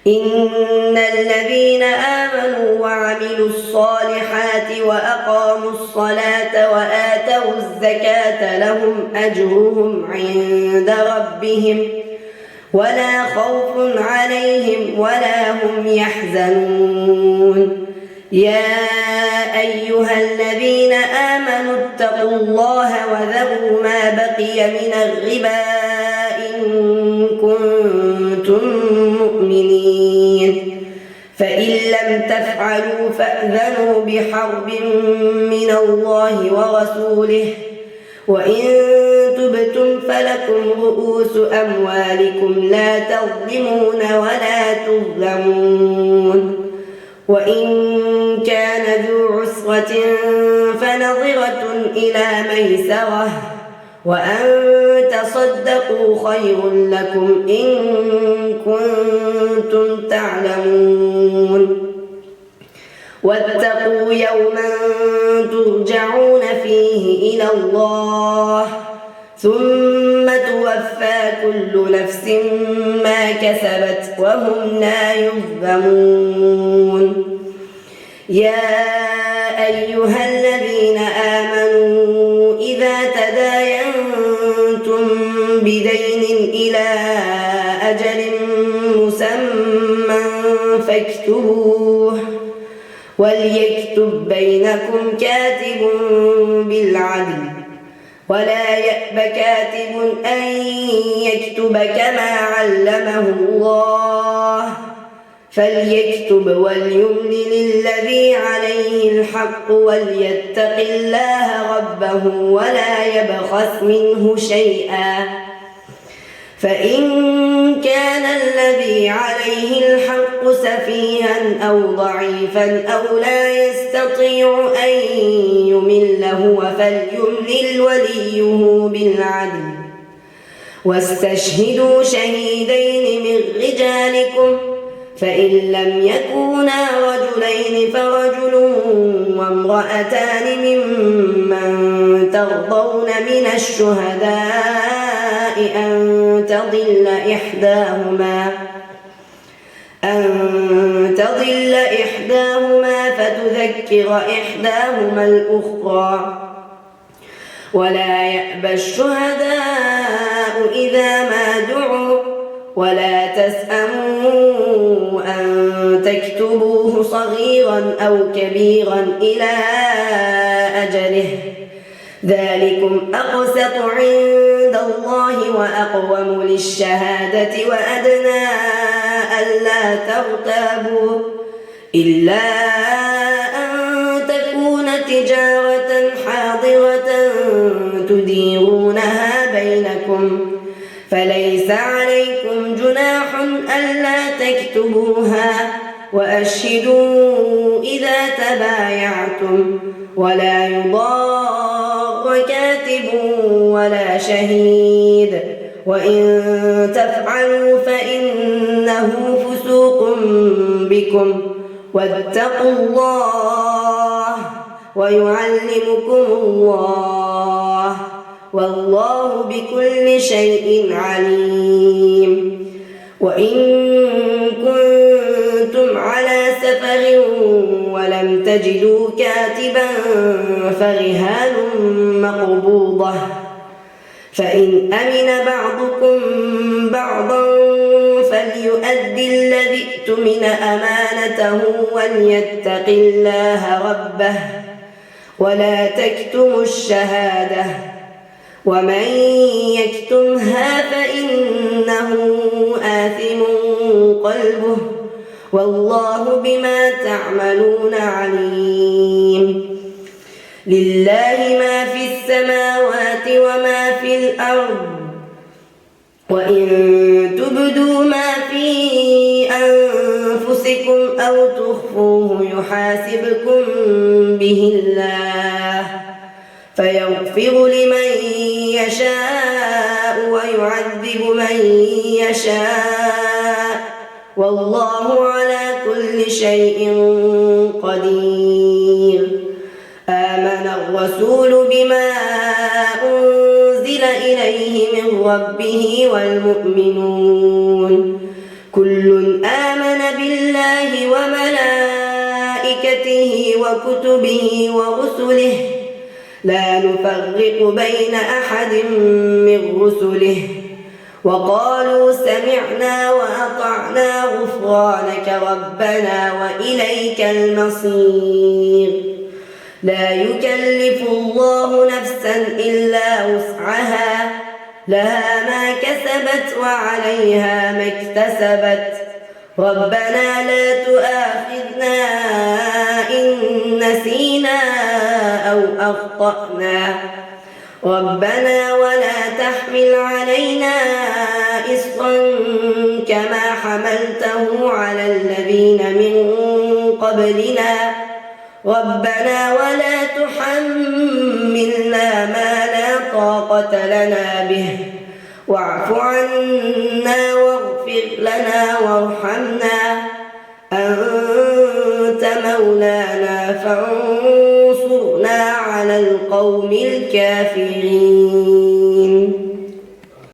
إن الذين آمنوا وعملوا الصالحات وأقاموا الصلاة وآتوا الزكاة لهم أجرهم عند ربهم ولا خوف عليهم ولا هم يحزنون. يا أيها الذين آمنوا اتقوا الله وذروا ما بقي من الربا إن كنتم مؤمنين، فإن لم تفعلوا فأذنوا بحرب من الله ورسوله، وإن تبتم فلكم رؤوس أموالكم لا تظلمون ولا تظلمون. وإن كان ذو عسرة فنظرة إلى ميسرة، وأن تصدقوا خير لكم إن كنتم تعلمون. واتقوا يوما ترجعون فيه إلى الله ثم توفى كل نفس ما كسبت وهم لا يظلمون. يا أيها الذين آمنوا إذا تداينتم بدين إلى أجل مسمى فاكتبوه، وليكتب بينكم كاتب بالعدل ولا يأب كاتب أن يكتب كما علمه الله، فليكتب وليملل الذي عليه الحق وليتق الله ربه ولا يبخس منه شيئا، فإن كان الذي عليه الحق سفيها أو ضعيفا أو لا يستطيع أن يمل هو فليملل وليه بالعدل، واستشهدوا شهيدين من رجالكم، فإن لم يكونا رجلين فرجل وامرأتان ممن ترضون من الشهداء أن تضل إحداهما فتذكر إحداهما الأخرى، ولا يأبى الشهداء إذا ما دعوا، ولا تسأموا أن تكتبوه صغيرا أو كبيرا إلى أجله، ذلكم أقسط عند الله وأقوم للشهادة وأدنى ألا ترتابوا إلا أن تكون تجارة حاضرة تديرونها بينكم، فليس عليكم جناح ألا تكتبوها، وأشهدوا إذا تبايعتم، ولا يضار كاتب ولا شهيد، وإن تفعلوا فإنه فسوق بكم، واتقوا الله ويعلمكم الله والله بكل شيء عليم. وإن كنتم على سفر ولم تجدوا كاتبا فرهان مقبوضة، فإن أمن بعضكم بعضا فليؤدي الذي اؤتمن أمانته وليتق الله ربه ولا تكتموا الشهادة، ومن يكتمها فإنه آثم قلبه والله بما تعملون عليم. لله ما في السماوات وما في الأرض، وإن تبدوا ما في أنفسكم أو تخفوه يحاسبكم به الله، فيغفر لمن يشاء ويعذب من يشاء، والله على كل شيء قدير. آمن الرسول بما أنزل إليه من ربه والمؤمنون كل آمن بالله وملائكته وكتبه ورسله لا نفرق بين أحد من رسله وقالوا سمعنا وأطعنا غفرانك ربنا وإليك المصير لا يكلف الله نفسا إلا وسعها لها ما كسبت وعليها ما اكتسبت ربنا لا تؤاخذنا إن نسينا أو أخطأنا ربنا ولا تحمل علينا إصرا كما حملته على الذين من قبلنا ربنا ولا تحملنا ما لا طاقة لنا به واعف عنا واغفر لنا وارحمنا أنت مولانا فانصرنا على القوم الكافرين.